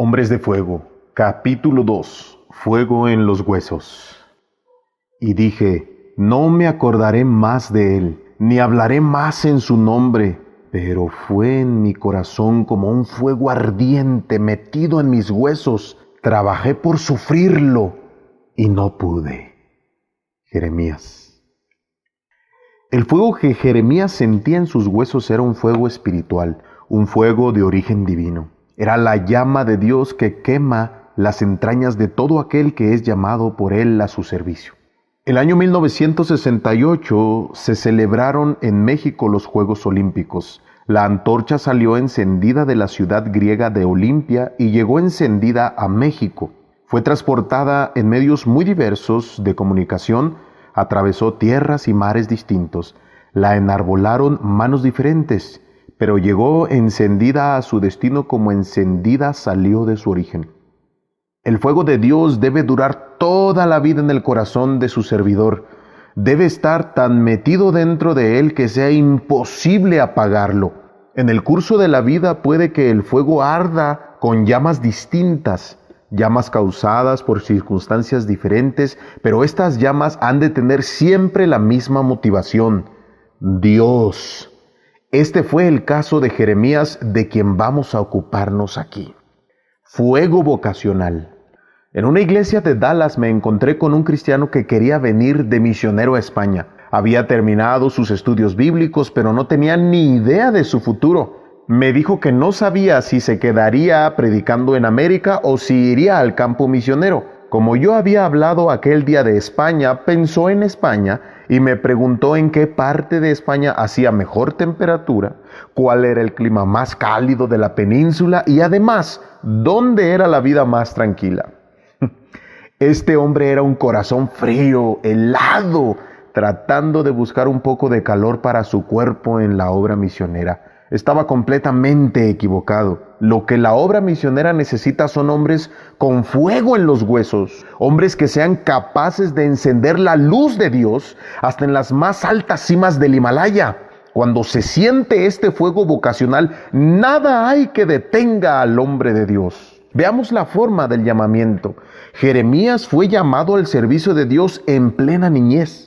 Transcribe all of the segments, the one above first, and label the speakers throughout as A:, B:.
A: Hombres de Fuego, capítulo 2, Fuego en los huesos. Y dije, no me acordaré más de él, ni hablaré más en su nombre, pero fue en mi corazón como un fuego ardiente metido en mis huesos. Trabajé por sufrirlo y no pude. Jeremías. El fuego que Jeremías sentía en sus huesos era un fuego espiritual, un fuego de origen divino. Era la llama de Dios que quema las entrañas de todo aquel que es llamado por Él a su servicio. El año 1968 se celebraron en México los Juegos Olímpicos. La antorcha salió encendida de la ciudad griega de Olimpia y llegó encendida a México. Fue transportada en medios muy diversos de comunicación, atravesó tierras y mares distintos. La enarbolaron manos diferentes, pero llegó encendida a su destino como encendida salió de su origen. El fuego de Dios debe durar toda la vida en el corazón de su servidor. Debe estar tan metido dentro de él que sea imposible apagarlo. En el curso de la vida puede que el fuego arda con llamas distintas, llamas causadas por circunstancias diferentes, pero estas llamas han de tener siempre la misma motivación: Dios. Este fue el caso de Jeremías, de quien vamos a ocuparnos aquí. Fuego vocacional. En una iglesia de Dallas me encontré con un cristiano que quería venir de misionero a España. Había terminado sus estudios bíblicos, pero no tenía ni idea de su futuro. Me dijo que no sabía si se quedaría predicando en América o si iría al campo misionero. Como yo había hablado aquel día de España, pensó en España y me preguntó en qué parte de España hacía mejor temperatura, cuál era el clima más cálido de la península y además, dónde era la vida más tranquila. Este hombre era un corazón frío, helado, tratando de buscar un poco de calor para su cuerpo en la obra misionera. Estaba completamente equivocado. Lo que la obra misionera necesita son hombres con fuego en los huesos, hombres que sean capaces de encender la luz de Dios hasta en las más altas cimas del Himalaya. Cuando se siente este fuego vocacional, nada hay que detenga al hombre de Dios. Veamos la forma del llamamiento. Jeremías fue llamado al servicio de Dios en plena niñez.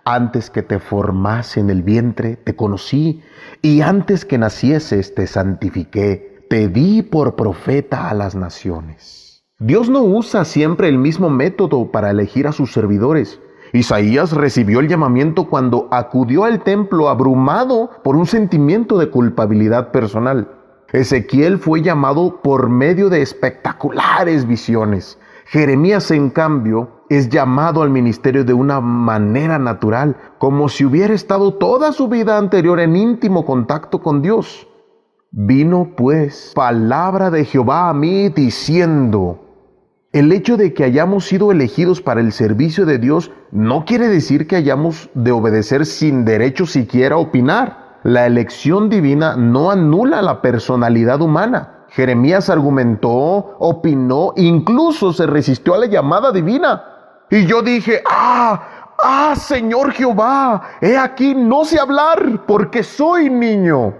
A: Antes que te formase en el vientre, te conocí, y antes que nacieses te santifiqué, te di por profeta a las naciones. Dios no usa siempre el mismo método para elegir a sus servidores. Isaías recibió el llamamiento cuando acudió al templo abrumado por un sentimiento de culpabilidad personal. Ezequiel fue llamado por medio de espectaculares visiones. Jeremías, en cambio, es llamado al ministerio de una manera natural, como si hubiera estado toda su vida anterior en íntimo contacto con Dios. Vino pues palabra de Jehová a mí diciendo: el hecho de que hayamos sido elegidos para el servicio de Dios no quiere decir que hayamos de obedecer sin derecho siquiera a opinar. La elección divina no anula la personalidad humana. Jeremías argumentó, opinó, incluso se resistió a la llamada divina. Y yo dije, Señor Jehová, he aquí no sé hablar porque soy niño.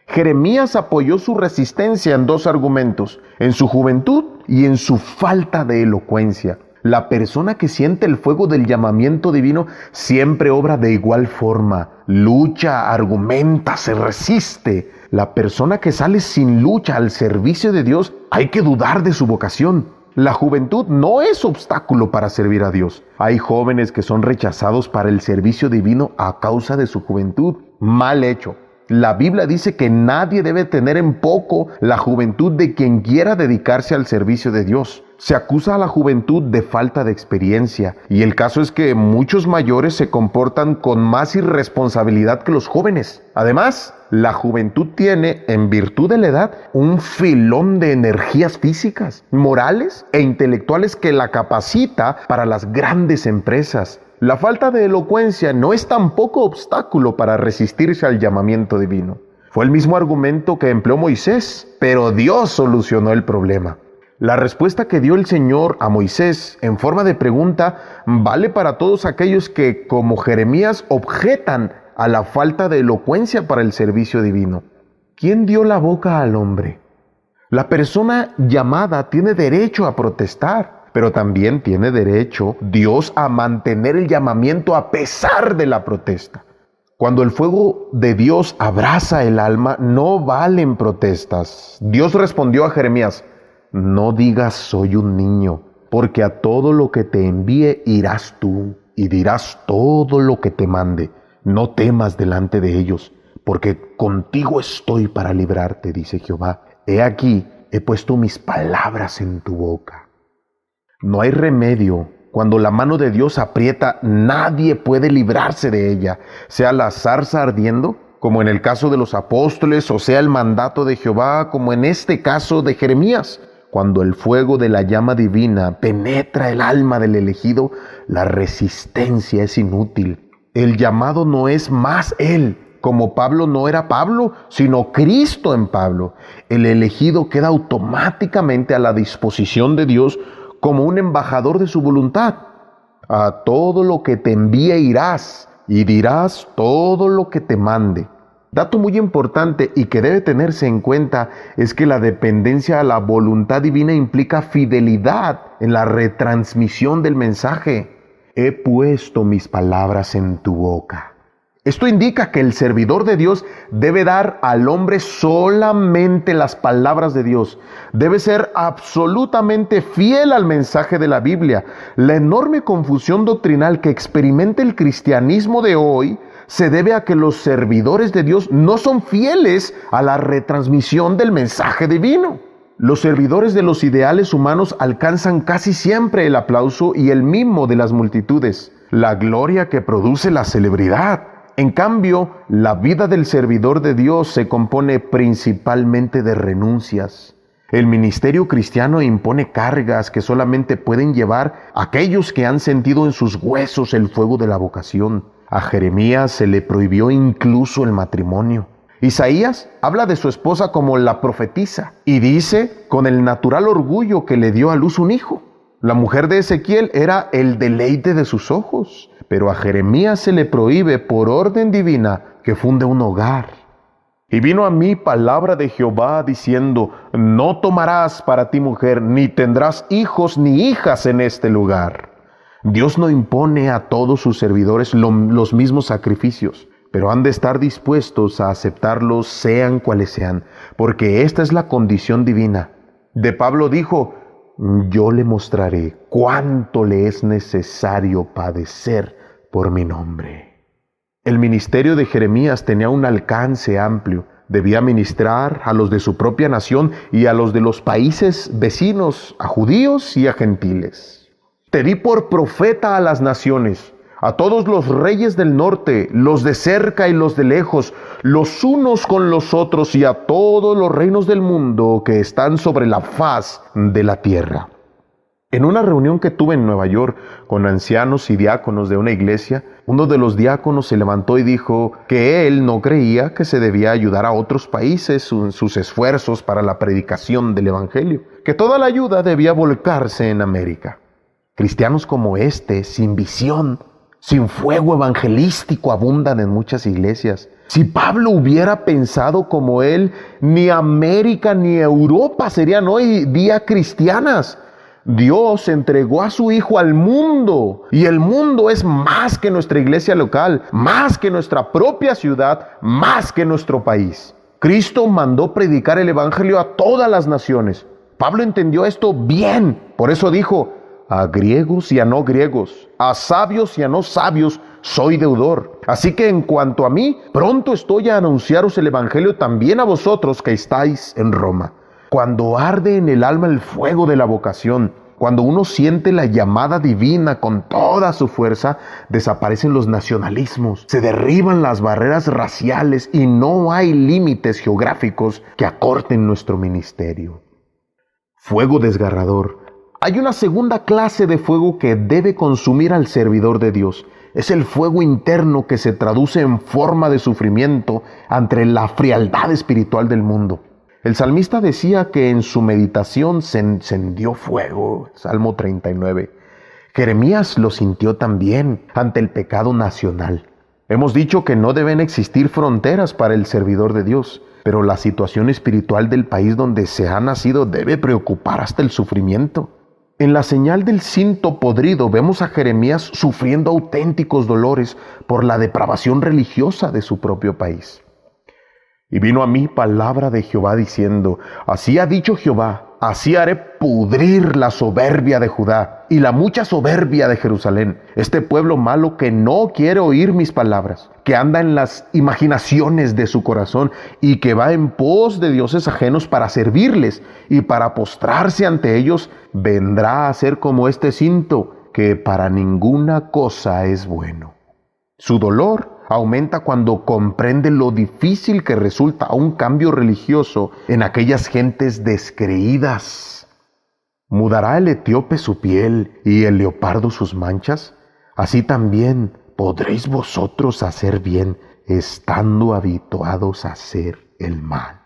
A: Jeremías apoyó su resistencia en dos argumentos: en su juventud y en su falta de elocuencia. La persona que siente el fuego del llamamiento divino siempre obra de igual forma. Lucha, argumenta, se resiste. La persona que sale sin lucha al servicio de Dios, hay que dudar de su vocación. La juventud no es obstáculo para servir a Dios. Hay jóvenes que son rechazados para el servicio divino a causa de su juventud. Mal hecho. La Biblia dice que nadie debe tener en poco la juventud de quien quiera dedicarse al servicio de Dios. Se acusa a la juventud de falta de experiencia, y el caso es que muchos mayores se comportan con más irresponsabilidad que los jóvenes. Además, la juventud tiene, en virtud de la edad, un filón de energías físicas, morales e intelectuales que la capacita para las grandes empresas. La falta de elocuencia no es tampoco obstáculo para resistirse al llamamiento divino. Fue el mismo argumento que empleó Moisés, pero Dios solucionó el problema. La respuesta que dio el Señor a Moisés en forma de pregunta vale para todos aquellos que, como Jeremías, objetan a la falta de elocuencia para el servicio divino. ¿Quién dio la boca al hombre? La persona llamada tiene derecho a protestar, pero también tiene derecho Dios a mantener el llamamiento a pesar de la protesta. Cuando el fuego de Dios abraza el alma, no valen protestas. Dios respondió a Jeremías: no digas soy un niño, porque a todo lo que te envíe irás tú y dirás todo lo que te mande. No temas delante de ellos, porque contigo estoy para librarte, dice Jehová. He aquí, he puesto mis palabras en tu boca. No hay remedio. Cuando la mano de Dios aprieta, nadie puede librarse de ella, sea la zarza ardiendo, como en el caso de los apóstoles, o sea el mandato de Jehová, como en este caso de Jeremías. Cuando el fuego de la llama divina penetra el alma del elegido, la resistencia es inútil. El llamado no es más él, como Pablo no era Pablo, sino Cristo en Pablo. El elegido queda automáticamente a la disposición de Dios como un embajador de su voluntad. A todo lo que te envíe irás y dirás todo lo que te mande. Dato muy importante y que debe tenerse en cuenta es que la dependencia a la voluntad divina implica fidelidad en la retransmisión del mensaje. He puesto mis palabras en tu boca. Esto indica que el servidor de Dios debe dar al hombre solamente las palabras de Dios. Debe ser absolutamente fiel al mensaje de la Biblia. La enorme confusión doctrinal que experimenta el cristianismo de hoy se debe a que los servidores de Dios no son fieles a la retransmisión del mensaje divino. Los servidores de los ideales humanos alcanzan casi siempre el aplauso y el mimo de las multitudes, la gloria que produce la celebridad. En cambio, la vida del servidor de Dios se compone principalmente de renuncias. El ministerio cristiano impone cargas que solamente pueden llevar aquellos que han sentido en sus huesos el fuego de la vocación. A Jeremías se le prohibió incluso el matrimonio. Isaías habla de su esposa como la profetisa y dice con el natural orgullo que le dio a luz un hijo. La mujer de Ezequiel era el deleite de sus ojos, pero a Jeremías se le prohíbe por orden divina que funde un hogar. Y vino a mí palabra de Jehová diciendo: no tomarás para ti mujer, ni tendrás hijos ni hijas en este lugar. Dios no impone a todos sus servidores los mismos sacrificios, pero han de estar dispuestos a aceptarlos sean cuales sean, porque esta es la condición divina. De Pablo dijo: yo le mostraré cuánto le es necesario padecer por mi nombre. El ministerio de Jeremías tenía un alcance amplio. Debía ministrar a los de su propia nación y a los de los países vecinos, a judíos y a gentiles. Te di por profeta a las naciones, a todos los reyes del norte, los de cerca y los de lejos, los unos con los otros, y a todos los reinos del mundo que están sobre la faz de la tierra. En una reunión que tuve en Nueva York con ancianos y diáconos de una iglesia, uno de los diáconos se levantó y dijo que él no creía que se debía ayudar a otros países en sus esfuerzos para la predicación del evangelio, que toda la ayuda debía volcarse en América. Cristianos como este, sin visión, sin fuego evangelístico, abundan en muchas iglesias. Si Pablo hubiera pensado como él, ni América ni Europa serían hoy día cristianas. Dios entregó a su Hijo al mundo, y el mundo es más que nuestra iglesia local, más que nuestra propia ciudad, más que nuestro país. Cristo mandó predicar el evangelio a todas las naciones. Pablo entendió esto bien, por eso dijo: a griegos y a no griegos, a sabios y a no sabios, soy deudor. Así que en cuanto a mí, pronto estoy a anunciaros el evangelio también a vosotros que estáis en Roma. Cuando arde en el alma el fuego de la vocación, cuando uno siente la llamada divina con toda su fuerza, desaparecen los nacionalismos, se derriban las barreras raciales y no hay límites geográficos que acorten nuestro ministerio. Fuego desgarrador. Hay una segunda clase de fuego que debe consumir al servidor de Dios. Es el fuego interno que se traduce en forma de sufrimiento ante la frialdad espiritual del mundo. El salmista decía que en su meditación se encendió fuego, Salmo 39. Jeremías lo sintió también ante el pecado nacional. Hemos dicho que no deben existir fronteras para el servidor de Dios. pero la situación espiritual del país donde se ha nacido debe preocupar hasta el sufrimiento. En la señal del cinto podrido vemos a Jeremías sufriendo auténticos dolores por la depravación religiosa de su propio país. Y vino a mí palabra de Jehová diciendo: así ha dicho Jehová, así haré pudrir la soberbia de Judá y la mucha soberbia de Jerusalén, este pueblo malo que no quiere oír mis palabras, que anda en las imaginaciones de su corazón y que va en pos de dioses ajenos para servirles y para postrarse ante ellos, vendrá a ser como este cinto, que para ninguna cosa es bueno. Su dolor aumenta cuando comprende lo difícil que resulta un cambio religioso en aquellas gentes descreídas. ¿Mudará el etíope su piel y el leopardo sus manchas? Así también podréis vosotros hacer bien, estando habituados a hacer el mal.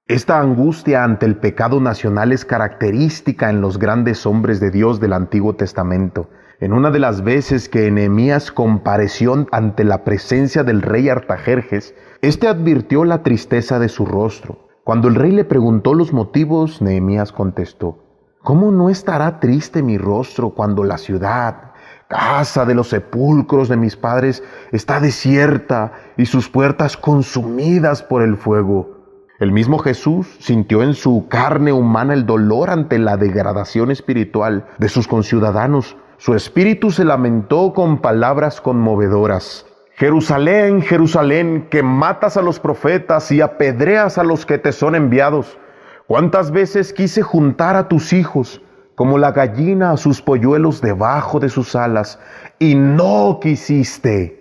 A: Esta angustia ante el pecado nacional es característica en los grandes hombres de Dios del Antiguo Testamento. En una de las veces que Nehemías compareció ante la presencia del rey Artajerjes, éste advirtió la tristeza de su rostro. Cuando el rey le preguntó los motivos, Nehemías contestó: ¿cómo no estará triste mi rostro cuando la ciudad, casa de los sepulcros de mis padres, está desierta y sus puertas consumidas por el fuego? El mismo Jesús sintió en su carne humana el dolor ante la degradación espiritual de sus conciudadanos. Su espíritu se lamentó con palabras conmovedoras: Jerusalén, Jerusalén, que matas a los profetas y apedreas a los que te son enviados. ¿Cuántas veces quise juntar a tus hijos, como la gallina a sus polluelos debajo de sus alas, y no quisiste?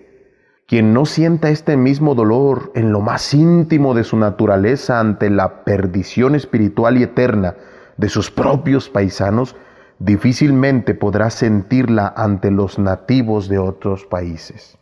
A: Quien no sienta este mismo dolor en lo más íntimo de su naturaleza ante la perdición espiritual y eterna de sus propios paisanos, difícilmente podrá sentirla ante los nativos de otros países.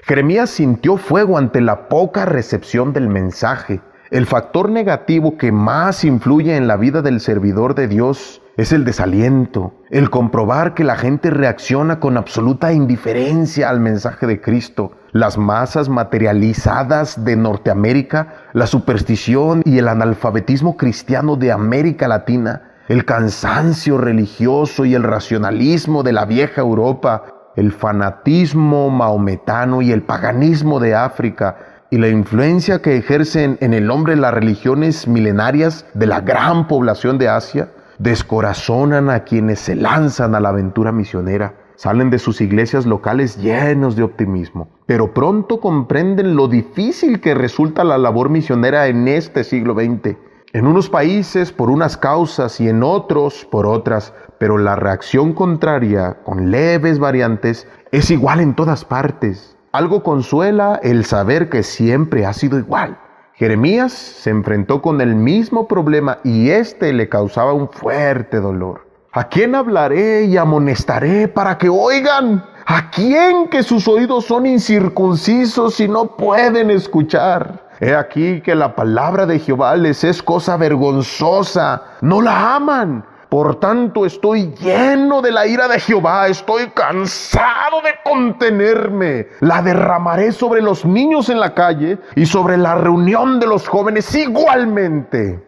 A: Jeremías sintió fuego ante la poca recepción del mensaje. El factor negativo que más influye en la vida del servidor de Dios es el desaliento, el comprobar que la gente reacciona con absoluta indiferencia al mensaje de Cristo. Las masas materializadas de Norteamérica, la superstición y el analfabetismo cristiano de América Latina, el cansancio religioso y el racionalismo de la vieja Europa, el fanatismo maometano y el paganismo de África, y la influencia que ejercen en el hombre las religiones milenarias de la gran población de Asia, descorazonan a quienes se lanzan a la aventura misionera. Salen de sus iglesias locales llenos de optimismo, pero pronto comprenden lo difícil que resulta la labor misionera en este siglo XX. En unos países por unas causas y en otros por otras, pero la reacción contraria, con leves variantes, es igual en todas partes. Algo consuela el saber que siempre ha sido igual. Jeremías se enfrentó con el mismo problema y este le causaba un fuerte dolor. ¿A quién hablaré y amonestaré para que oigan? ¿A quién que sus oídos son incircuncisos y no pueden escuchar? He aquí que la palabra de Jehová les es cosa vergonzosa, no la aman. Por tanto estoy lleno de la ira de Jehová, estoy cansado de contenerme. La derramaré sobre los niños en la calle y sobre la reunión de los jóvenes igualmente.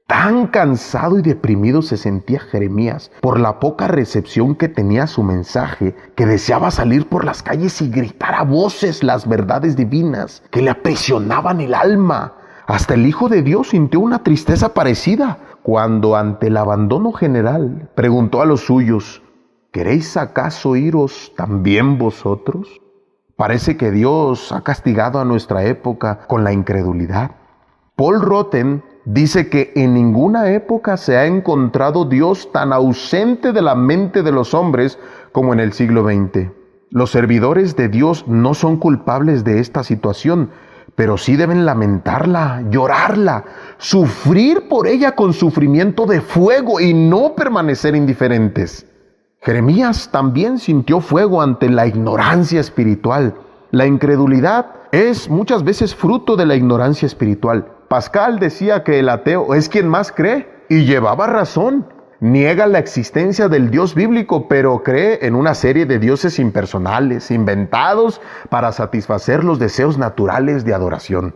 A: Tan cansado y deprimido se sentía Jeremías por la poca recepción que tenía su mensaje, que deseaba salir por las calles y gritar a voces las verdades divinas que le aprisionaban el alma. Hasta el Hijo de Dios sintió una tristeza parecida cuando, ante el abandono general, preguntó a los suyos: ¿queréis acaso iros también vosotros? Parece que Dios ha castigado a nuestra época con la incredulidad. Paul Rotten dice que en ninguna época se ha encontrado Dios tan ausente de la mente de los hombres como en el siglo XX. Los servidores de Dios no son culpables de esta situación, pero sí deben lamentarla, llorarla, sufrir por ella con sufrimiento de fuego y no permanecer indiferentes. Jeremías también sintió fuego ante la ignorancia espiritual. La incredulidad es muchas veces fruto de la ignorancia espiritual. Pascal decía que el ateo es quien más cree, y llevaba razón. Niega la existencia del Dios bíblico, pero cree en una serie de dioses impersonales, inventados para satisfacer los deseos naturales de adoración.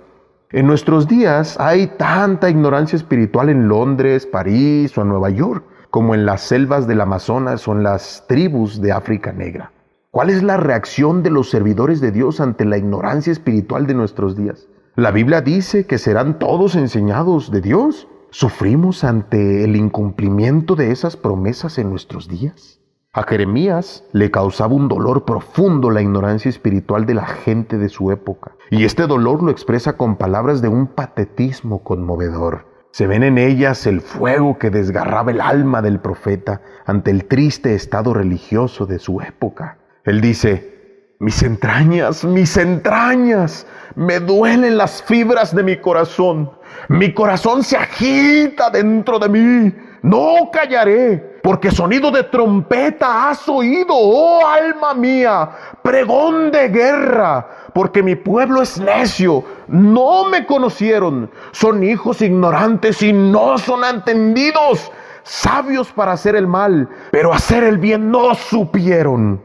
A: En nuestros días hay tanta ignorancia espiritual en Londres, París o en Nueva York, como en las selvas del Amazonas o en las tribus de África Negra. ¿Cuál es la reacción de los servidores de Dios ante la ignorancia espiritual de nuestros días? La Biblia dice que serán todos enseñados de Dios. ¿Sufrimos ante el incumplimiento de esas promesas en nuestros días? A Jeremías le causaba un dolor profundo la ignorancia espiritual de la gente de su época, y este dolor lo expresa con palabras de un patetismo conmovedor. Se ven en ellas el fuego que desgarraba el alma del profeta ante el triste estado religioso de su época. Él dice: mis entrañas, me duelen las fibras de mi corazón se agita dentro de mí. No callaré, porque sonido de trompeta has oído, oh alma mía, pregón de guerra, porque mi pueblo es necio, no me conocieron, son hijos ignorantes y no son entendidos, sabios para hacer el mal, pero hacer el bien no supieron.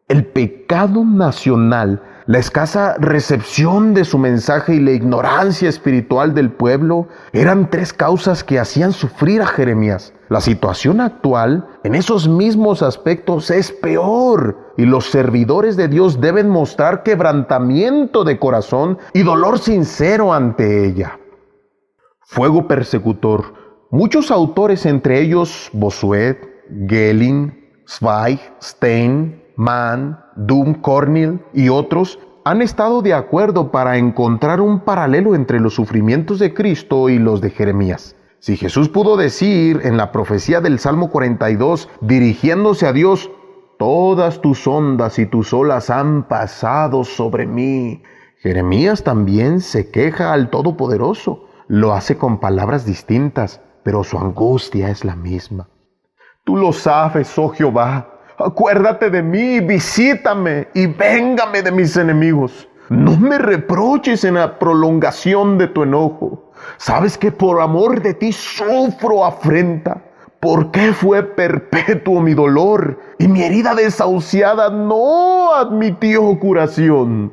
A: El pecado nacional, la escasa recepción de su mensaje y la ignorancia espiritual del pueblo eran tres causas que hacían sufrir a Jeremías. La situación actual, en esos mismos aspectos, es peor, y los servidores de Dios deben mostrar quebrantamiento de corazón y dolor sincero ante ella. Fuego persecutor. Muchos autores, entre ellos Bossuet, Gehling, Zweig, Stein, Mann, Dunn, Cornell y otros, han estado de acuerdo para encontrar un paralelo entre los sufrimientos de Cristo y los de Jeremías. Si Jesús pudo decir en la profecía del Salmo 42, dirigiéndose a Dios: todas tus ondas y tus olas han pasado sobre mí, Jeremías también se queja al Todopoderoso. Lo hace con palabras distintas, pero su angustia es la misma. Tú lo sabes, oh Jehová. Acuérdate de mí, visítame y véngame de mis enemigos. No me reproches en la prolongación de tu enojo. Sabes que por amor de ti sufro afrenta. ¿Por qué fue perpetuo mi dolor? Y mi herida desahuciada no admitió curación.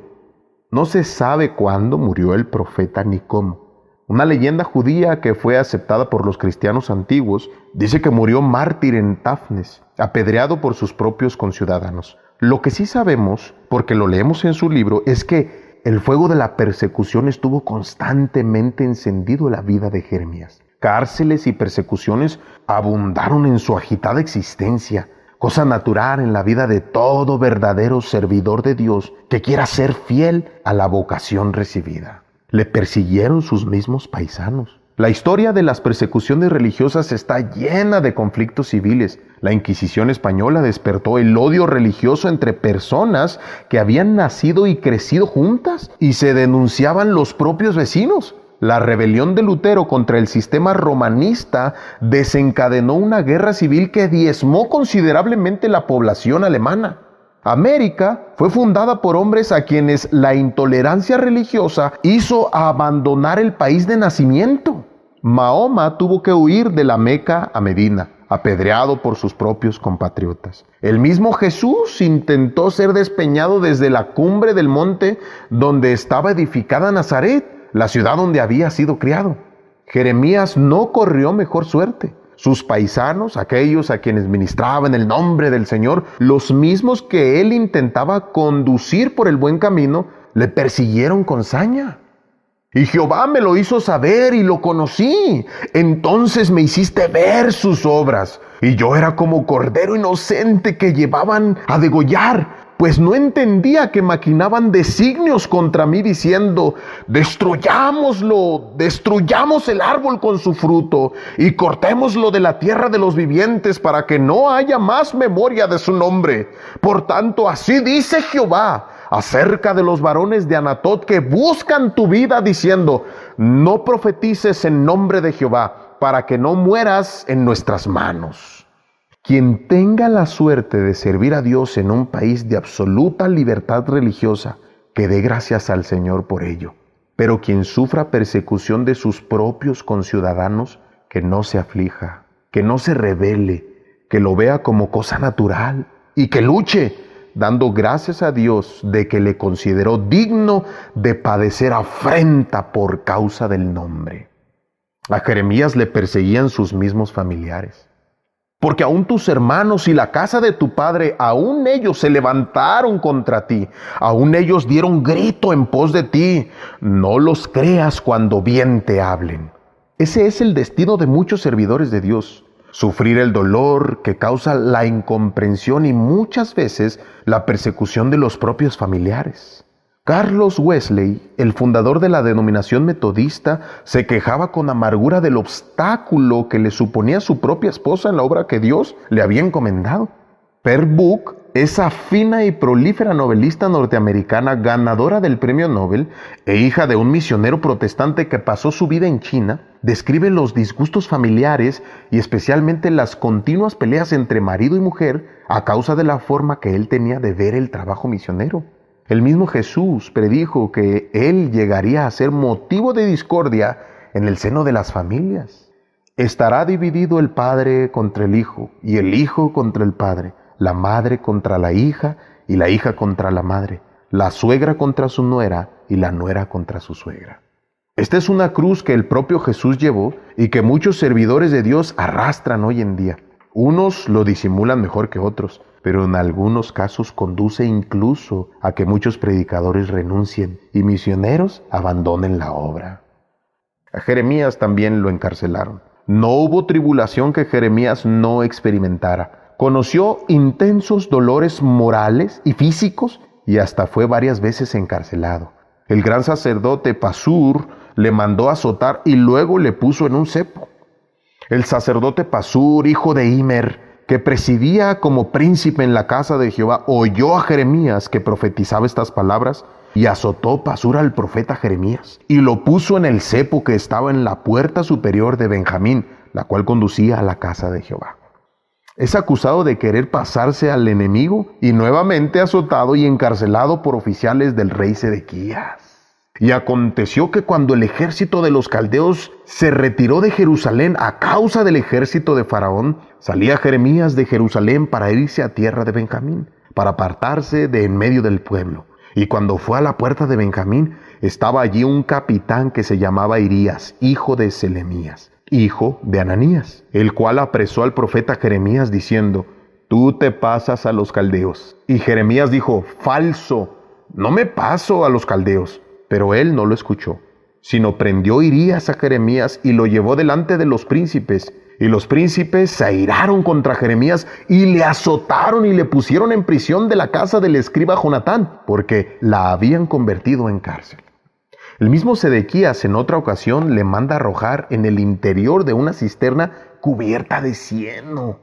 A: No se sabe cuándo murió el profeta ni cómo. Una leyenda judía que fue aceptada por los cristianos antiguos dice que murió mártir en Tafnes, apedreado por sus propios conciudadanos. Lo que sí sabemos, porque lo leemos en su libro, es que el fuego de la persecución estuvo constantemente encendido en la vida de Jeremías. Cárceles y persecuciones abundaron en su agitada existencia, cosa natural en la vida de todo verdadero servidor de Dios que quiera ser fiel a la vocación recibida. Le persiguieron sus mismos paisanos. La historia de las persecuciones religiosas está llena de conflictos civiles. La Inquisición española despertó el odio religioso entre personas que habían nacido y crecido juntas y se denunciaban los propios vecinos. La rebelión de Lutero contra el sistema romanista desencadenó una guerra civil que diezmó considerablemente la población alemana. América fue fundada por hombres a quienes la intolerancia religiosa hizo abandonar el país de nacimiento. Mahoma tuvo que huir de la Meca a Medina, apedreado por sus propios compatriotas. El mismo Jesús intentó ser despeñado desde la cumbre del monte donde estaba edificada Nazaret, la ciudad donde había sido criado. Jeremías no corrió mejor suerte. Sus paisanos, aquellos a quienes ministraba en el nombre del Señor, los mismos que él intentaba conducir por el buen camino, le persiguieron con saña. Y Jehová me lo hizo saber y lo conocí. Entonces me hiciste ver sus obras. Y yo era como cordero inocente que llevaban a degollar, pues no entendía que maquinaban designios contra mí diciendo: destruyámoslo, destruyamos el árbol con su fruto y cortémoslo de la tierra de los vivientes para que no haya más memoria de su nombre. Por tanto, así dice Jehová acerca de los varones de Anatot que buscan tu vida diciendo: no profetices en nombre de Jehová para que no mueras en nuestras manos. Quien tenga la suerte de servir a Dios en un país de absoluta libertad religiosa, que dé gracias al Señor por ello. Pero quien sufra persecución de sus propios conciudadanos, que no se aflija, que no se rebele, que lo vea como cosa natural y que luche, dando gracias a Dios de que le consideró digno de padecer afrenta por causa del nombre. A Jeremías le perseguían sus mismos familiares. Porque aún tus hermanos y la casa de tu padre, aún ellos se levantaron contra ti, aún ellos dieron grito en pos de ti. No los creas cuando bien te hablen. Ese es el destino de muchos servidores de Dios. Sufrir el dolor que causa la incomprensión y muchas veces la persecución de los propios familiares. Carlos Wesley, el fundador de la denominación metodista, se quejaba con amargura del obstáculo que le suponía su propia esposa en la obra que Dios le había encomendado. Pearl Buck, esa fina y prolífera novelista norteamericana ganadora del premio Nobel e hija de un misionero protestante que pasó su vida en China, describe los disgustos familiares y especialmente las continuas peleas entre marido y mujer a causa de la forma que él tenía de ver el trabajo misionero. El mismo Jesús predijo que Él llegaría a ser motivo de discordia en el seno de las familias. Estará dividido el padre contra el hijo, y el hijo contra el padre, la madre contra la hija, y la hija contra la madre, la suegra contra su nuera, y la nuera contra su suegra. Esta es una cruz que el propio Jesús llevó y que muchos servidores de Dios arrastran hoy en día. Unos lo disimulan mejor que otros, pero en algunos casos conduce incluso a que muchos predicadores renuncien y misioneros abandonen la obra. A Jeremías también lo encarcelaron. No hubo tribulación que Jeremías no experimentara. Conoció intensos dolores morales y físicos y hasta fue varias veces encarcelado. El gran sacerdote Pasur le mandó azotar y luego le puso en un cepo. El sacerdote Pasur, hijo de Immer, que presidía como príncipe en la casa de Jehová, oyó a Jeremías que profetizaba estas palabras y azotó Pasur al profeta Jeremías y lo puso en el cepo que estaba en la puerta superior de Benjamín, la cual conducía a la casa de Jehová. Es acusado de querer pasarse al enemigo y nuevamente azotado y encarcelado por oficiales del rey Sedequías. Y aconteció que cuando el ejército de los caldeos se retiró de Jerusalén a causa del ejército de Faraón, salía Jeremías de Jerusalén para irse a tierra de Benjamín, para apartarse de en medio del pueblo. Y cuando fue a la puerta de Benjamín, estaba allí un capitán que se llamaba Irías, hijo de Selemías, hijo de Ananías, el cual apresó al profeta Jeremías diciendo: «Tú te pasas a los caldeos». Y Jeremías dijo: «Falso, no me paso a los caldeos». Pero él no lo escuchó, sino prendió Irías a Jeremías y lo llevó delante de los príncipes. Y los príncipes se airaron contra Jeremías y le azotaron y le pusieron en prisión de la casa del escriba Jonatán, porque la habían convertido en cárcel. El mismo Sedequías en otra ocasión le manda arrojar en el interior de una cisterna cubierta de cieno.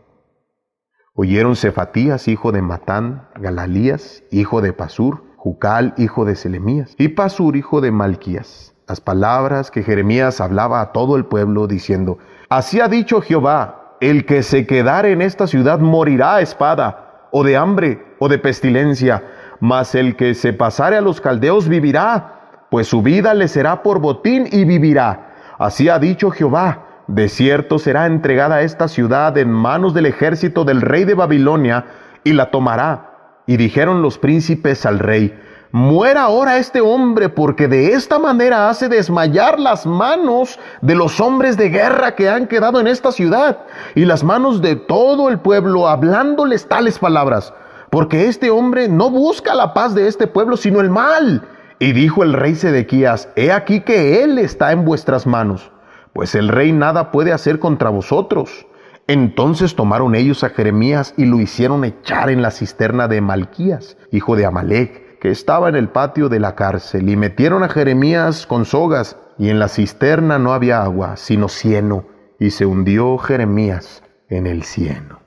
A: Oyeron Cefatías, hijo de Matán, Galalías, hijo de Pasur, Jucal, hijo de Selemías, y Pasur, hijo de Malquías, las palabras que Jeremías hablaba a todo el pueblo, diciendo: «Así ha dicho Jehová, el que se quedare en esta ciudad morirá a espada, o de hambre, o de pestilencia, mas el que se pasare a los caldeos vivirá, pues su vida le será por botín y vivirá. Así ha dicho Jehová, de cierto será entregada esta ciudad en manos del ejército del rey de Babilonia, y la tomará». Y dijeron los príncipes al rey: «Muera ahora este hombre, porque de esta manera hace desmayar las manos de los hombres de guerra que han quedado en esta ciudad, y las manos de todo el pueblo, hablándoles tales palabras, porque este hombre no busca la paz de este pueblo, sino el mal». Y dijo el rey Sedequías: «He aquí que él está en vuestras manos, pues el rey nada puede hacer contra vosotros». Entonces tomaron ellos a Jeremías y lo hicieron echar en la cisterna de Malquías, hijo de Amalec, que estaba en el patio de la cárcel, y metieron a Jeremías con sogas, y en la cisterna no había agua, sino cieno, y se hundió Jeremías en el cieno.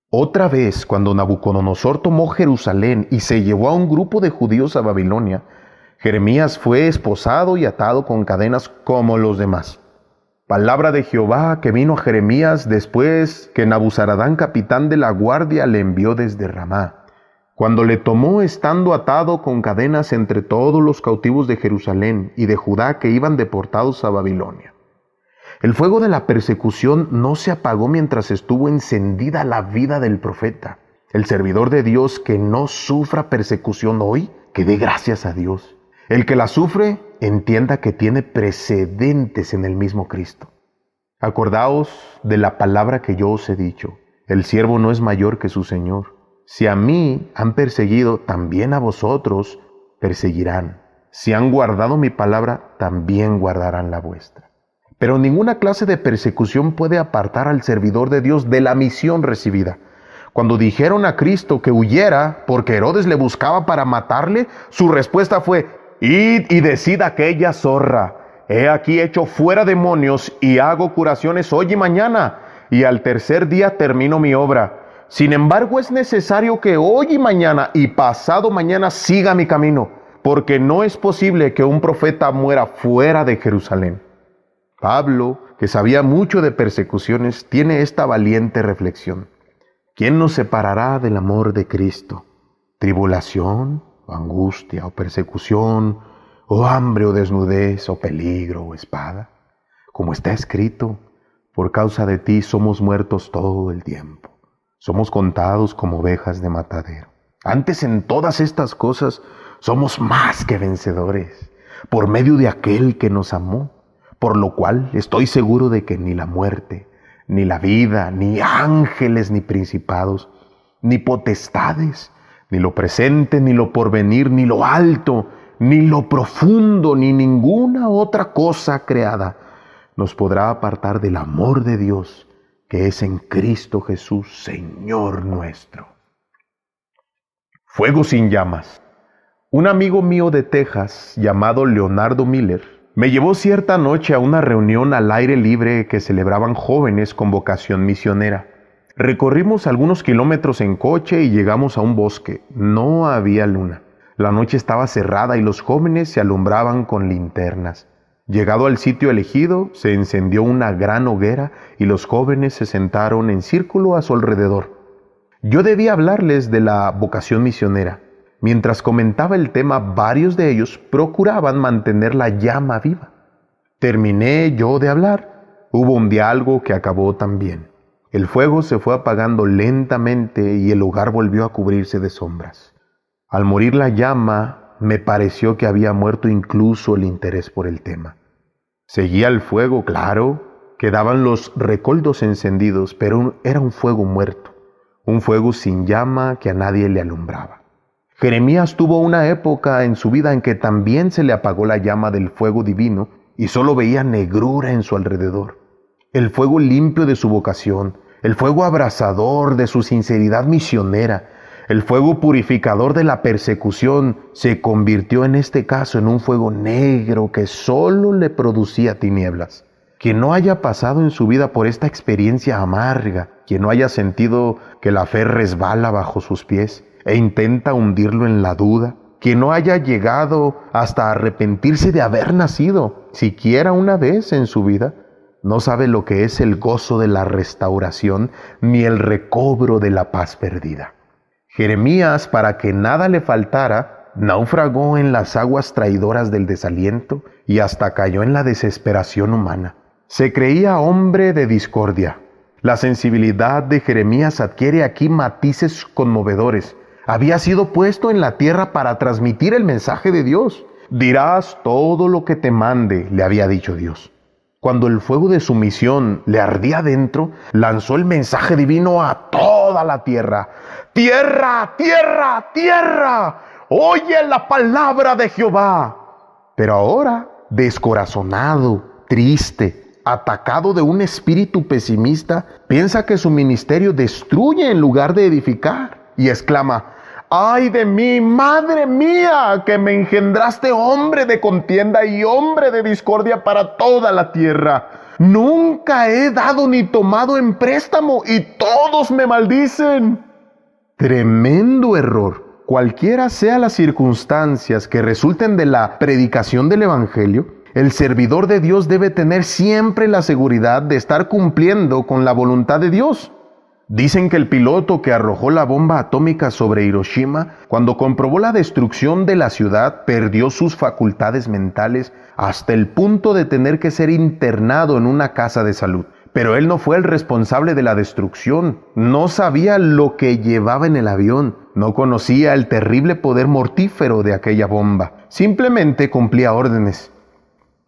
A: Otra vez, cuando Nabucodonosor tomó Jerusalén y se llevó a un grupo de judíos a Babilonia, Jeremías fue esposado y atado con cadenas como los demás. Palabra de Jehová que vino a Jeremías después que Nabuzaradán, capitán de la guardia, le envió desde Ramá, cuando le tomó estando atado con cadenas entre todos los cautivos de Jerusalén y de Judá que iban deportados a Babilonia. El fuego de la persecución no se apagó mientras estuvo encendida la vida del profeta. El servidor de Dios que no sufra persecución hoy, que dé gracias a Dios. El que la sufre, entienda que tiene precedentes en el mismo Cristo. Acordaos de la palabra que yo os he dicho. El siervo no es mayor que su Señor. Si a mí han perseguido, también a vosotros perseguirán. Si han guardado mi palabra, también guardarán la vuestra. Pero ninguna clase de persecución puede apartar al servidor de Dios de la misión recibida. Cuando dijeron a Cristo que huyera porque Herodes le buscaba para matarle, su respuesta fue: id y decid a aquella zorra, he aquí echo fuera demonios y hago curaciones hoy y mañana, y al tercer día termino mi obra. Sin embargo, es necesario que hoy y mañana y pasado mañana siga mi camino, porque no es posible que un profeta muera fuera de Jerusalén. Pablo, que sabía mucho de persecuciones, tiene esta valiente reflexión. ¿Quién nos separará del amor de Cristo? ¿Tribulación, o angustia, o persecución, o hambre, o desnudez, o peligro, o espada? Como está escrito, por causa de ti somos muertos todo el tiempo. Somos contados como ovejas de matadero. Antes en todas estas cosas somos más que vencedores, por medio de aquel que nos amó, por lo cual estoy seguro de que ni la muerte, ni la vida, ni ángeles, ni principados, ni potestades, ni lo presente, ni lo porvenir, ni lo alto, ni lo profundo, ni ninguna otra cosa creada nos podrá apartar del amor de Dios que es en Cristo Jesús, Señor nuestro. Fuego sin llamas. Un amigo mío de Texas, llamado Leonardo Miller, me llevó cierta noche a una reunión al aire libre que celebraban jóvenes con vocación misionera. Recorrimos algunos kilómetros en coche y llegamos a un bosque. No había luna. La noche estaba cerrada y los jóvenes se alumbraban con linternas. Llegado al sitio elegido, se encendió una gran hoguera y los jóvenes se sentaron en círculo a su alrededor. Yo debía hablarles de la vocación misionera. Mientras comentaba el tema, varios de ellos procuraban mantener la llama viva. Terminé yo de hablar. Hubo un diálogo que acabó también. El fuego se fue apagando lentamente y el lugar volvió a cubrirse de sombras. Al morir la llama, me pareció que había muerto incluso el interés por el tema. Seguía el fuego, claro, quedaban los recoldos encendidos, pero era un fuego muerto, un fuego sin llama que a nadie le alumbraba. Jeremías tuvo una época en su vida en que también se le apagó la llama del fuego divino y solo veía negrura en su alrededor. El fuego limpio de su vocación, el fuego abrasador de su sinceridad misionera, el fuego purificador de la persecución se convirtió en este caso en un fuego negro que solo le producía tinieblas. Quien no haya pasado en su vida por esta experiencia amarga, quien no haya sentido que la fe resbala bajo sus pies e intenta hundirlo en la duda, quien no haya llegado hasta arrepentirse de haber nacido, siquiera una vez en su vida, no sabe lo que es el gozo de la restauración ni el recobro de la paz perdida. Jeremías, para que nada le faltara, naufragó en las aguas traidoras del desaliento y hasta cayó en la desesperación humana. Se creía hombre de discordia. La sensibilidad de Jeremías adquiere aquí matices conmovedores. Había sido puesto en la tierra para transmitir el mensaje de Dios. Dirás todo lo que te mande, le había dicho Dios. Cuando el fuego de su misión le ardía dentro, lanzó el mensaje divino a toda la tierra. ¡Tierra, tierra, tierra! ¡Oye la palabra de Jehová! Pero ahora, descorazonado, triste, atacado de un espíritu pesimista, piensa que su ministerio destruye en lugar de edificar y exclama: ¡ay de mí, madre mía, que me engendraste hombre de contienda y hombre de discordia para toda la tierra! Nunca he dado ni tomado en préstamo y todos me maldicen. Tremendo error. Cualquiera sean las circunstancias que resulten de la predicación del Evangelio, el servidor de Dios debe tener siempre la seguridad de estar cumpliendo con la voluntad de Dios. Dicen que el piloto que arrojó la bomba atómica sobre Hiroshima, cuando comprobó la destrucción de la ciudad, perdió sus facultades mentales hasta el punto de tener que ser internado en una casa de salud. Pero él no fue el responsable de la destrucción. No sabía lo que llevaba en el avión. No conocía el terrible poder mortífero de aquella bomba. Simplemente cumplía órdenes.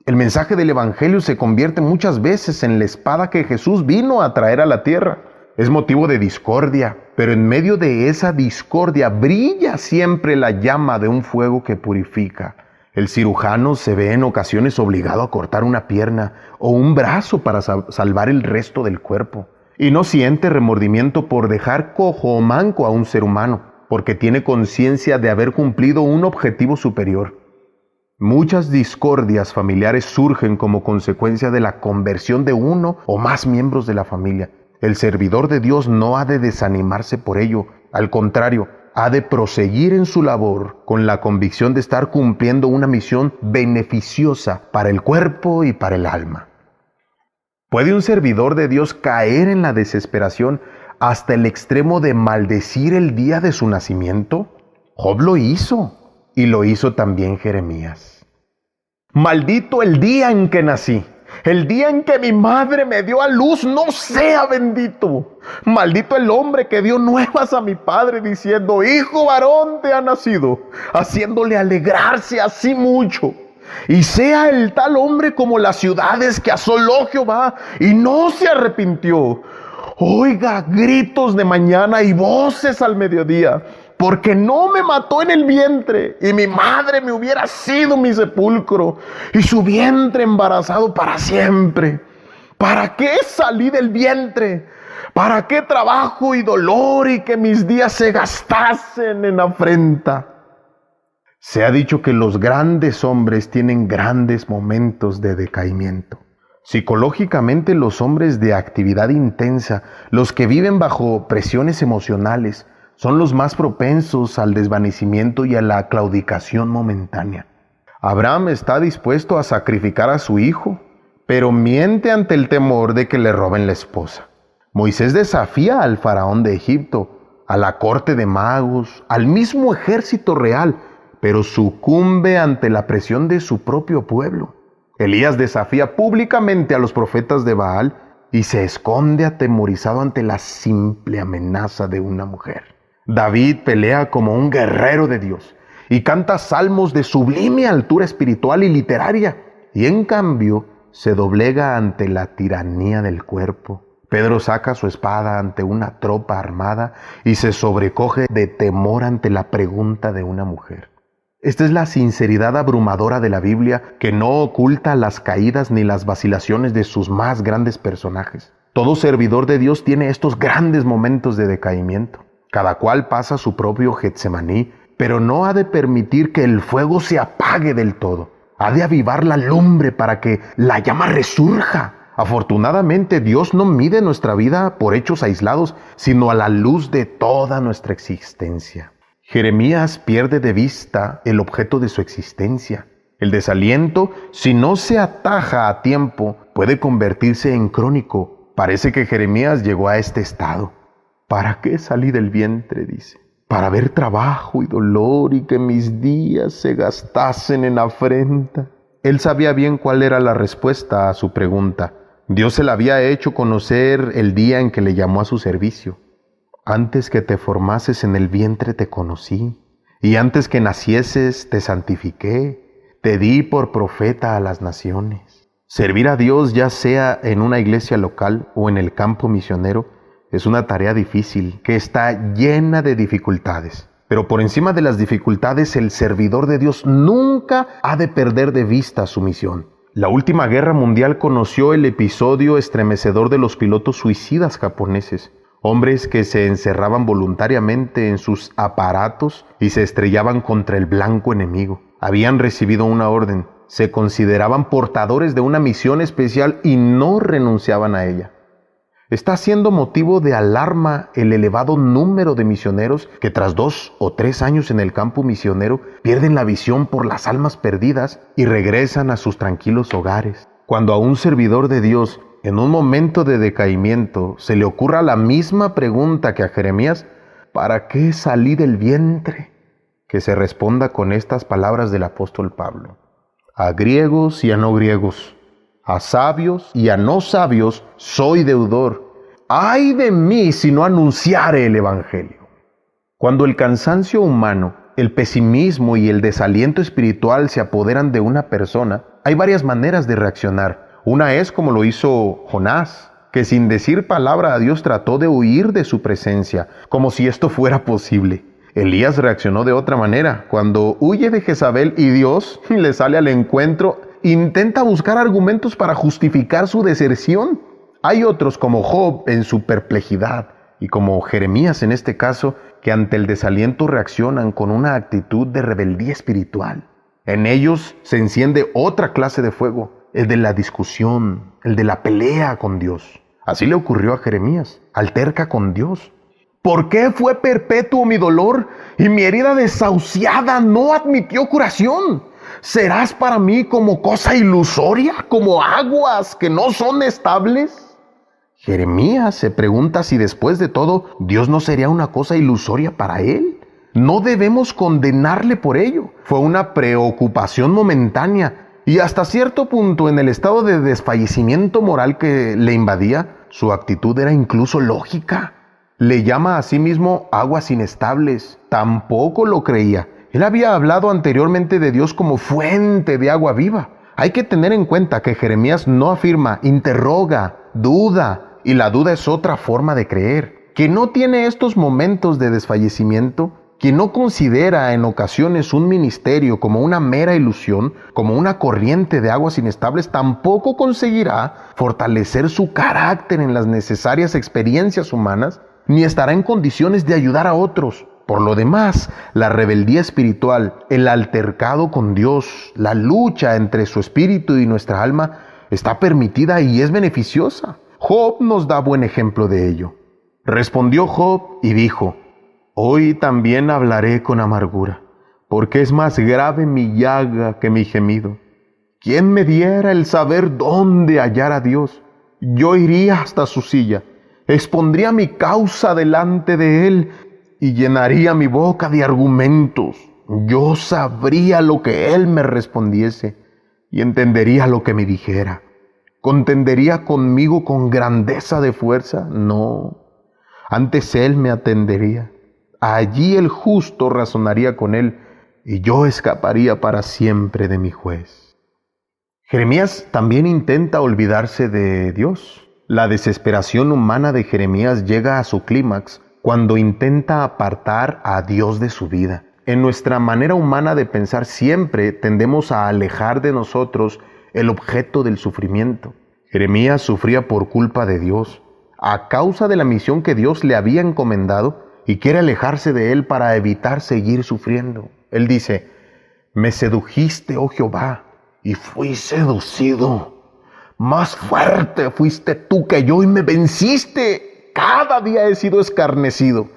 A: El mensaje del Evangelio se convierte muchas veces en la espada que Jesús vino a traer a la tierra. Es motivo de discordia, pero en medio de esa discordia brilla siempre la llama de un fuego que purifica. El cirujano se ve en ocasiones obligado a cortar una pierna o un brazo para salvar el resto del cuerpo. Y no siente remordimiento por dejar cojo o manco a un ser humano, porque tiene conciencia de haber cumplido un objetivo superior. Muchas discordias familiares surgen como consecuencia de la conversión de uno o más miembros de la familia. El servidor de Dios no ha de desanimarse por ello. Al contrario, ha de proseguir en su labor con la convicción de estar cumpliendo una misión beneficiosa para el cuerpo y para el alma. ¿Puede un servidor de Dios caer en la desesperación hasta el extremo de maldecir el día de su nacimiento? Job lo hizo, y lo hizo también Jeremías. Maldito el día en que nací. El día en que mi madre me dio a luz no sea bendito. Maldito el hombre que dio nuevas a mi padre diciendo: hijo varón te ha nacido, haciéndole alegrarse así mucho. Y sea el tal hombre como las ciudades que asoló Jehová y no se arrepintió. Oiga gritos de mañana y voces al mediodía, porque no me mató en el vientre, y mi madre me hubiera sido mi sepulcro, y su vientre embarazado para siempre. ¿Para qué salí del vientre? ¿Para qué trabajo y dolor y que mis días se gastasen en afrenta? Se ha dicho que los grandes hombres tienen grandes momentos de decaimiento. Psicológicamente, los hombres de actividad intensa, los que viven bajo presiones emocionales, son los más propensos al desvanecimiento y a la claudicación momentánea. Abraham está dispuesto a sacrificar a su hijo, pero miente ante el temor de que le roben la esposa. Moisés desafía al faraón de Egipto, a la corte de magos, al mismo ejército real, pero sucumbe ante la presión de su propio pueblo. Elías desafía públicamente a los profetas de Baal y se esconde atemorizado ante la simple amenaza de una mujer. David pelea como un guerrero de Dios y canta salmos de sublime altura espiritual y literaria, y en cambio se doblega ante la tiranía del cuerpo. Pedro saca su espada ante una tropa armada y se sobrecoge de temor ante la pregunta de una mujer. Esta es la sinceridad abrumadora de la Biblia, que no oculta las caídas ni las vacilaciones de sus más grandes personajes. Todo servidor de Dios tiene estos grandes momentos de decaimiento. Cada cual pasa su propio Getsemaní, pero no ha de permitir que el fuego se apague del todo. Ha de avivar la lumbre para que la llama resurja. Afortunadamente, Dios no mide nuestra vida por hechos aislados, sino a la luz de toda nuestra existencia. Jeremías pierde de vista el objeto de su existencia. El desaliento, si no se ataja a tiempo, puede convertirse en crónico. Parece que Jeremías llegó a este estado. ¿Para qué salí del vientre?, dice. Para ver trabajo y dolor y que mis días se gastasen en afrenta. Él sabía bien cuál era la respuesta a su pregunta. Dios se la había hecho conocer el día en que le llamó a su servicio. Antes que te formases en el vientre te conocí, y antes que nacieses te santifiqué, te di por profeta a las naciones. Servir a Dios, ya sea en una iglesia local o en el campo misionero, es una tarea difícil que está llena de dificultades. Pero por encima de las dificultades, el servidor de Dios nunca ha de perder de vista su misión. La última guerra mundial conoció el episodio estremecedor de los pilotos suicidas japoneses. Hombres que se encerraban voluntariamente en sus aparatos y se estrellaban contra el blanco enemigo. Habían recibido una orden, se consideraban portadores de una misión especial y no renunciaban a ella. Está siendo motivo de alarma el elevado número de misioneros que tras 2 o 3 años en el campo misionero pierden la visión por las almas perdidas y regresan a sus tranquilos hogares. Cuando a un servidor de Dios, en un momento de decaimiento, se le ocurra la misma pregunta que a Jeremías: ¿para qué salí del vientre?, que se responda con estas palabras del apóstol Pablo: a griegos y a no griegos, A sabios y a no sabios soy deudor. ¡Ay de mí si no anunciare el Evangelio! Cuando el cansancio humano, el pesimismo y el desaliento espiritual se apoderan de una persona, hay varias maneras de reaccionar. Una es como lo hizo Jonás, que sin decir palabra a Dios trató de huir de su presencia, como si esto fuera posible. Elías reaccionó de otra manera. Cuando huye de Jezabel y Dios le sale al encuentro, intenta buscar argumentos para justificar su deserción. Hay otros como Job en su perplejidad y como Jeremías en este caso, que ante el desaliento reaccionan con una actitud de rebeldía espiritual. En ellos se enciende otra clase de fuego, el de la discusión, el de la pelea con Dios. Así le ocurrió a Jeremías, alterca con Dios. ¿Por qué fue perpetuo mi dolor y mi herida desahuciada no admitió curación? ¿Serás para mí como cosa ilusoria, como aguas que no son estables? Jeremías se pregunta si después de todo Dios no sería una cosa ilusoria para él. No debemos condenarle por ello. Fue una preocupación momentánea y hasta cierto punto en el estado de desfallecimiento moral que le invadía, su actitud era incluso lógica. Le llama a sí mismo aguas inestables. Tampoco lo creía. Él había hablado anteriormente de Dios como fuente de agua viva. Hay que tener en cuenta que Jeremías no afirma, interroga, duda, y la duda es otra forma de creer. Que no tiene estos momentos de desfallecimiento, que no considera en ocasiones un ministerio como una mera ilusión, como una corriente de aguas inestables, tampoco conseguirá fortalecer su carácter en las necesarias experiencias humanas, ni estará en condiciones de ayudar a otros. Por lo demás, la rebeldía espiritual, el altercado con Dios, la lucha entre su espíritu y nuestra alma está permitida y es beneficiosa. Job nos da buen ejemplo de ello. Respondió Job y dijo: Hoy también hablaré con amargura, porque es más grave mi llaga que mi gemido. ¿Quién me diera el saber dónde hallar a Dios? Yo iría hasta su silla, expondría mi causa delante de él y llenaría mi boca de argumentos. Yo sabría lo que él me respondiese y entendería lo que me dijera. ¿Contendería conmigo con grandeza de fuerza? No. Antes él me atendería. Allí el justo razonaría con él y yo escaparía para siempre de mi juez. Jeremías también intenta olvidarse de Dios. La desesperación humana de Jeremías llega a su clímax cuando intenta apartar a Dios de su vida. En nuestra manera humana de pensar siempre tendemos a alejar de nosotros el objeto del sufrimiento. Jeremías sufría por culpa de Dios, a causa de la misión que Dios le había encomendado, y quiere alejarse de él para evitar seguir sufriendo. Él dice: Me sedujiste, oh Jehová, y fui seducido. Más fuerte fuiste tú que yo y me venciste. Cada día he sido escarnecido.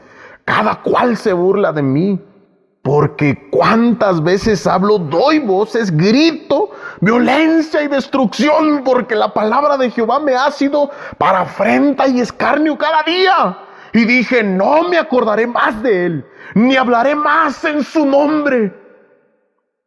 A: Cada cual se burla de mí. Porque cuántas veces hablo, doy voces, grito, violencia y destrucción, porque la palabra de Jehová me ha sido para afrenta y escarnio cada día. Y dije: no me acordaré más de él, ni hablaré más en su nombre.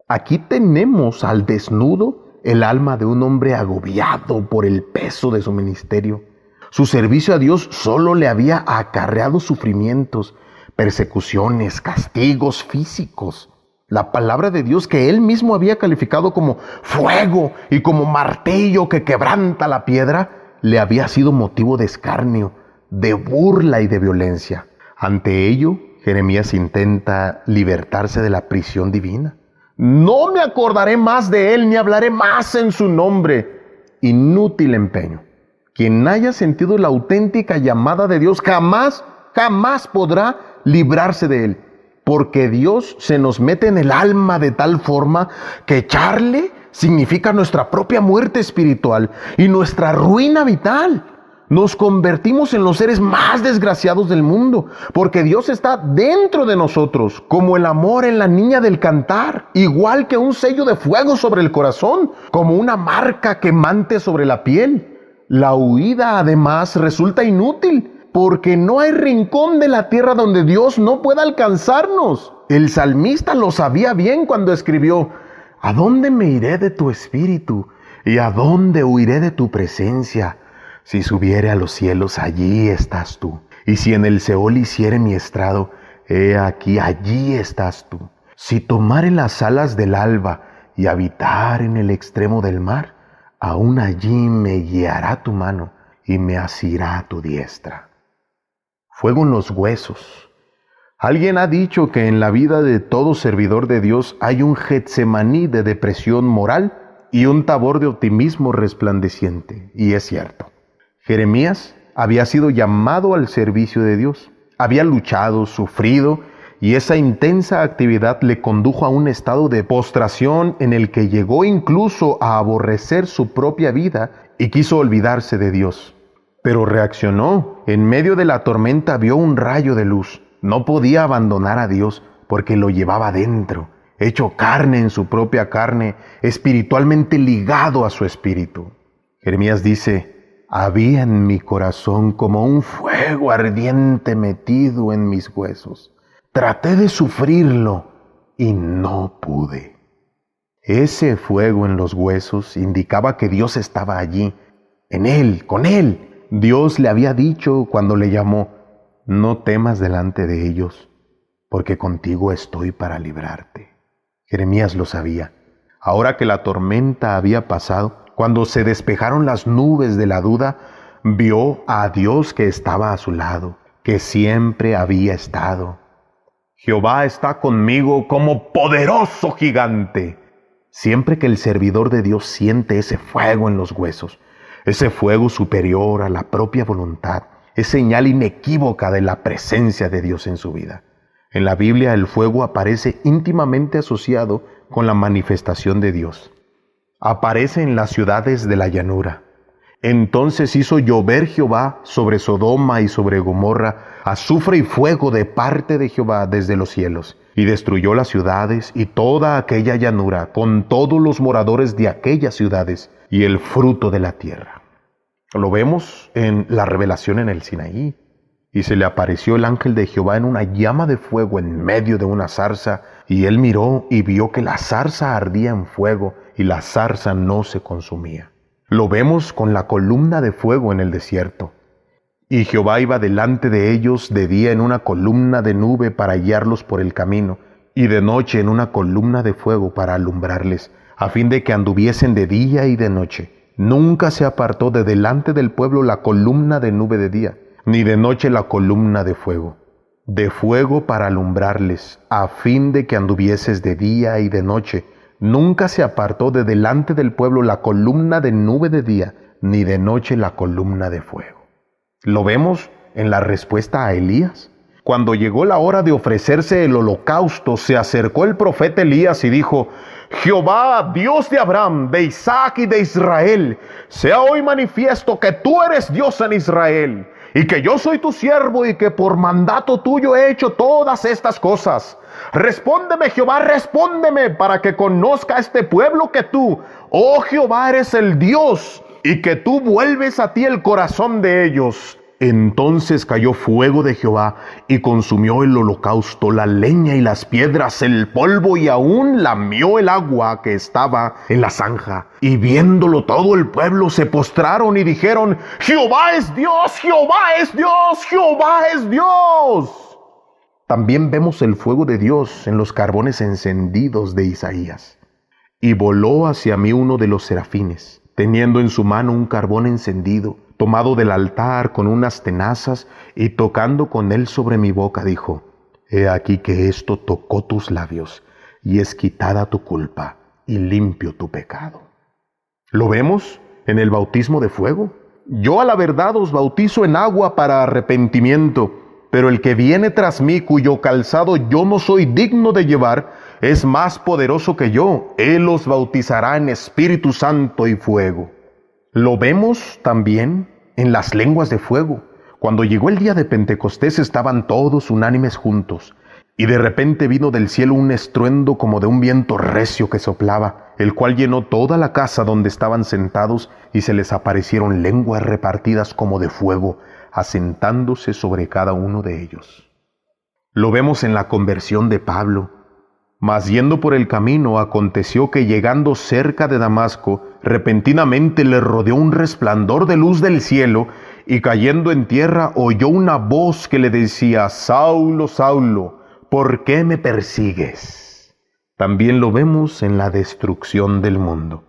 A: Aquí tenemos al desnudo el alma de un hombre agobiado por el peso de su ministerio. Su servicio a Dios solo le había acarreado sufrimientos, persecuciones, castigos físicos. La palabra de Dios que él mismo había calificado como fuego y como martillo que quebranta la piedra, le había sido motivo de escarnio, de burla y de violencia. Ante ello, Jeremías intenta libertarse de la prisión divina. No me acordaré más de él ni hablaré más en su nombre. Inútil empeño. Quien haya sentido la auténtica llamada de Dios jamás podrá librarse de él, porque Dios se nos mete en el alma de tal forma que echarle significa nuestra propia muerte espiritual y nuestra ruina vital. Nos convertimos en los seres más desgraciados del mundo, porque Dios está dentro de nosotros, como el amor en la niña del cantar, igual que un sello de fuego sobre el corazón, como una marca quemante sobre la piel. La huida, además, resulta inútil, porque no hay rincón de la tierra donde Dios no pueda alcanzarnos. El salmista lo sabía bien cuando escribió: ¿A dónde me iré de tu espíritu? ¿Y a dónde huiré de tu presencia? Si subiere a los cielos, allí estás tú. Y si en el Seol hiciere mi estrado, he aquí, allí estás tú. Si tomare las alas del alba y habitar en el extremo del mar, aún allí me guiará tu mano y me asirá tu diestra. Fuego en los huesos. Alguien ha dicho que en la vida de todo servidor de Dios hay un Getsemaní de depresión moral y un Tabor de optimismo resplandeciente. Y es cierto. Jeremías había sido llamado al servicio de Dios. Había luchado, sufrido, y esa intensa actividad le condujo a un estado de postración en el que llegó incluso a aborrecer su propia vida y quiso olvidarse de Dios. Pero reaccionó. En medio de la tormenta vio un rayo de luz. No podía abandonar a Dios porque lo llevaba dentro, hecho carne en su propia carne, espiritualmente ligado a su espíritu. Jeremías dice: había en mi corazón como un fuego ardiente metido en mis huesos. Traté de sufrirlo y no pude. Ese fuego en los huesos indicaba que Dios estaba allí, en él, con él. Dios le había dicho cuando le llamó: no temas delante de ellos, porque contigo estoy para librarte. Jeremías lo sabía. Ahora que la tormenta había pasado, cuando se despejaron las nubes de la duda, vio a Dios que estaba a su lado, que siempre había estado. Jehová está conmigo como poderoso gigante. Siempre que el servidor de Dios siente ese fuego en los huesos, ese fuego superior a la propia voluntad, es señal inequívoca de la presencia de Dios en su vida. En la Biblia el fuego aparece íntimamente asociado con la manifestación de Dios. Aparece en las ciudades de la llanura. Entonces hizo llover Jehová sobre Sodoma y sobre Gomorra azufre y fuego de parte de Jehová desde los cielos, y destruyó las ciudades y toda aquella llanura, con todos los moradores de aquellas ciudades y el fruto de la tierra. Lo vemos en la revelación en el Sinaí. Y se le apareció el ángel de Jehová en una llama de fuego en medio de una zarza, y él miró y vio que la zarza ardía en fuego, y la zarza no se consumía. Lo vemos con la columna de fuego en el desierto. Y Jehová iba delante de ellos de día en una columna de nube para guiarlos por el camino, y de noche en una columna de fuego para alumbrarles, a fin de que anduviesen de día y de noche. Nunca se apartó de delante del pueblo la columna de nube de día, ni de noche la columna de fuego para alumbrarles, a fin de que anduvieses de día y de noche. Nunca se apartó de delante del pueblo la columna de nube de día, ni de noche la columna de fuego. Lo vemos en la respuesta a Elías. Cuando llegó la hora de ofrecerse el holocausto, se acercó el profeta Elías y dijo: Jehová, Dios de Abraham, de Isaac y de Israel, sea hoy manifiesto que tú eres Dios en Israel, y que yo soy tu siervo, y que por mandato tuyo he hecho todas estas cosas. Respóndeme, Jehová, respóndeme, para que conozca este pueblo que tú, oh Jehová, eres el Dios, y que tú vuelves a ti el corazón de ellos. Entonces cayó fuego de Jehová y consumió el holocausto, la leña y las piedras, el polvo, y aún lamió el agua que estaba en la zanja. Y viéndolo todo el pueblo se postraron y dijeron: Jehová es Dios, Jehová es Dios, Jehová es Dios. También vemos el fuego de Dios en los carbones encendidos de Isaías. Y voló hacia mí uno de los serafines, teniendo en su mano un carbón encendido, tomado del altar con unas tenazas, y tocando con él sobre mi boca, dijo: He aquí que esto tocó tus labios, y es quitada tu culpa, y limpio tu pecado. ¿Lo vemos en el bautismo de fuego? Yo a la verdad os bautizo en agua para arrepentimiento, pero el que viene tras mí, cuyo calzado yo no soy digno de llevar, es más poderoso que yo. Él os bautizará en Espíritu Santo y fuego. Lo vemos también en las lenguas de fuego. Cuando llegó el día de Pentecostés estaban todos unánimes juntos, y de repente vino del cielo un estruendo como de un viento recio que soplaba, el cual llenó toda la casa donde estaban sentados, y se les aparecieron lenguas repartidas como de fuego, asentándose sobre cada uno de ellos. Lo vemos en la conversión de Pablo. Mas yendo por el camino, aconteció que llegando cerca de Damasco, repentinamente le rodeó un resplandor de luz del cielo, y cayendo en tierra oyó una voz que le decía: Saulo, Saulo, ¿por qué me persigues? También lo vemos en la destrucción del mundo.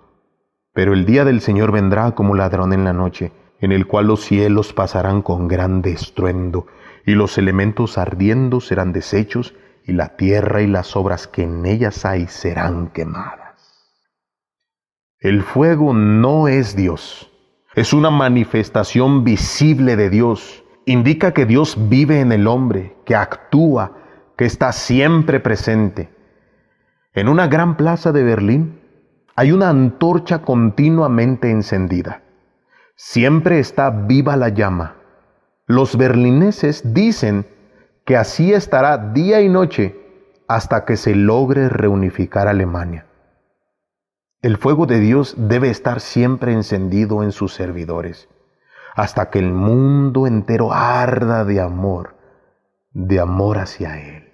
A: Pero el día del Señor vendrá como ladrón en la noche, en el cual los cielos pasarán con grande estruendo, y los elementos ardiendo serán deshechos, y la tierra y las obras que en ellas hay serán quemadas. El fuego no es Dios, es una manifestación visible de Dios. Indica que Dios vive en el hombre, que actúa, que está siempre presente. En una gran plaza de Berlín hay una antorcha continuamente encendida. Siempre está viva la llama. Los berlineses dicen que así estará día y noche hasta que se logre reunificar Alemania. El fuego de Dios debe estar siempre encendido en sus servidores, hasta que el mundo entero arda de amor hacia Él.